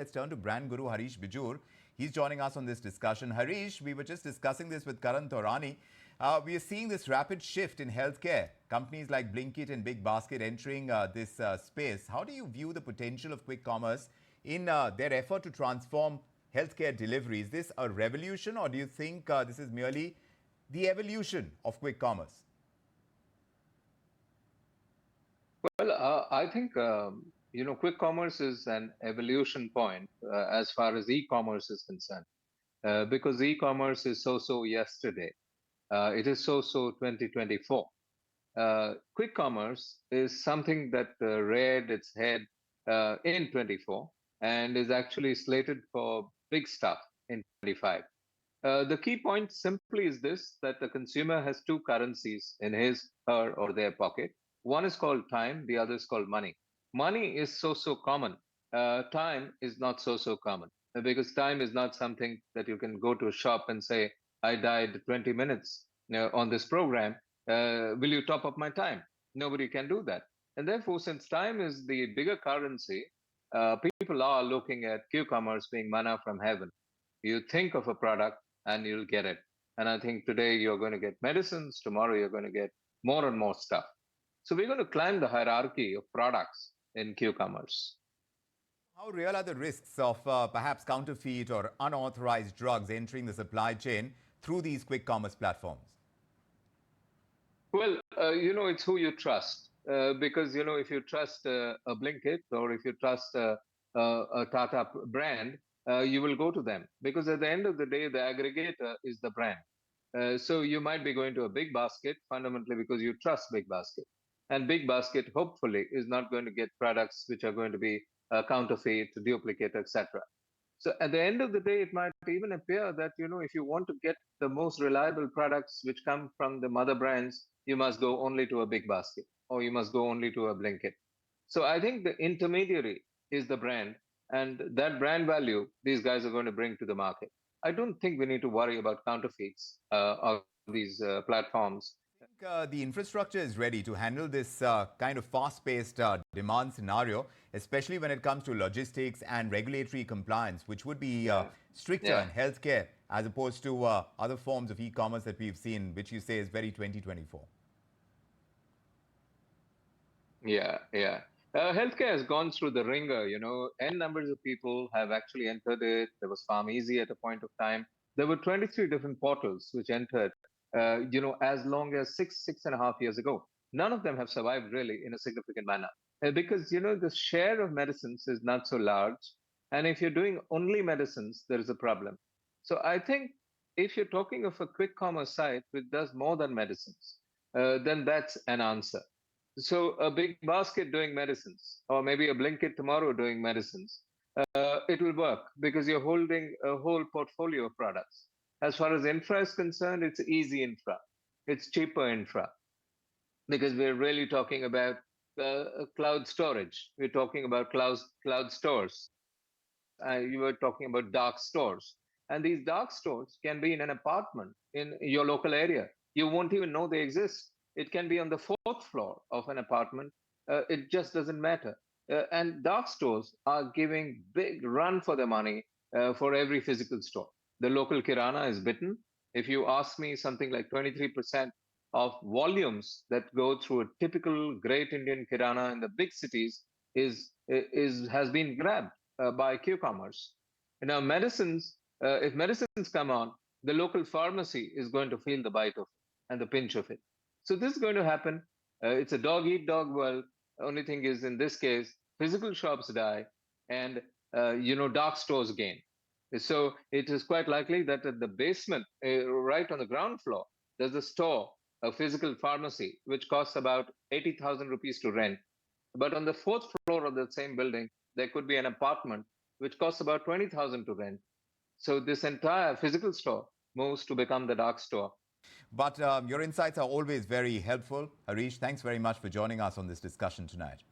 Let's turn to brand guru Harish Bijur. He's joining us on this discussion. Harish, we were just discussing this with Karan Taurani. We are seeing this rapid shift in healthcare. Companies like Blinkit and Big Basket entering this space. How do you view the potential of quick commerce in their effort to transform healthcare delivery? Is this a revolution, or do you think this is merely the evolution of quick commerce? Well, I think quick commerce is an evolution point as far as e-commerce is concerned, because e-commerce is so yesterday. It is so 2024. Quick commerce is something that reared its head in 24 and is actually slated for big stuff in 25. The key point simply is this, that the consumer has two currencies in his, her, or their pocket. One is called time, the other is called money. Money is so common. Time is not so common, because time is not something that you can go to a shop and say, I died 20 minutes on this program. Will you top up my time? Nobody can do that. And therefore, since time is the bigger currency, people are looking at q-commerce being manna from heaven. You think of a product and you'll get it. And I think today you're going to get medicines, tomorrow you're going to get more and more stuff. So we're going to climb the hierarchy of products in q-commerce. How real are the risks of perhaps counterfeit or unauthorized drugs entering the supply chain through these quick commerce platforms? Well, it's who you trust. Because, if you trust a Blinkit, or if you trust a Tata brand, you will go to them. Because at the end of the day, the aggregator is the brand. So you might be going to a Big Basket fundamentally because you trust Big Basket. And Big Basket, hopefully, is not going to get products which are going to be counterfeit, duplicate, etc. So at the end of the day, it might even appear that, if you want to get the most reliable products which come from the mother brands, you must go only to a Big Basket, or you must go only to a Blinkit. So I think the intermediary is the brand, and that brand value these guys are going to bring to the market. I don't think we need to worry about counterfeits of these platforms. The infrastructure is ready to handle this kind of fast-paced demand scenario, especially when it comes to logistics and regulatory compliance, which would be stricter in healthcare as opposed to other forms of e-commerce that we've seen, which you say is very 2024. Yeah. Healthcare has gone through the ringer. N numbers of people have actually entered it. There was Farm Easy at a point of time. There were 23 different portals which entered. As long as 6.5 years ago. None of them have survived really in a significant manner because, the share of medicines is not so large. And if you're doing only medicines, there is a problem. So I think if you're talking of a quick commerce site which does more than medicines, then that's an answer. So a Big Basket doing medicines, or maybe a Blinkit tomorrow doing medicines, it will work because you're holding a whole portfolio of products. As far as infra is concerned, it's easy infra. It's cheaper infra because we're really talking about cloud storage. We're talking about cloud stores. You were talking about dark stores. And these dark stores can be in an apartment in your local area. You won't even know they exist. It can be on the 4th floor of an apartment. It just doesn't matter. And dark stores are giving big run for the money for every physical store. The local kirana is bitten. If you ask me, something like 23% of volumes that go through a typical great Indian kirana in the big cities has been grabbed by q-commerce. Now, medicines, if medicines come on, the local pharmacy is going to feel the bite of it and the pinch of it. So this is going to happen. It's a dog-eat-dog world. Only thing is, in this case, physical shops die and, dark stores gain. So it is quite likely that at the basement, right on the ground floor, there's a store, a physical pharmacy, which costs about 80,000 rupees to rent. But on the 4th floor of the same building, there could be an apartment, which costs about 20,000 to rent. So this entire physical store moves to become the dark store. But your insights are always very helpful. Harish, thanks very much for joining us on this discussion tonight.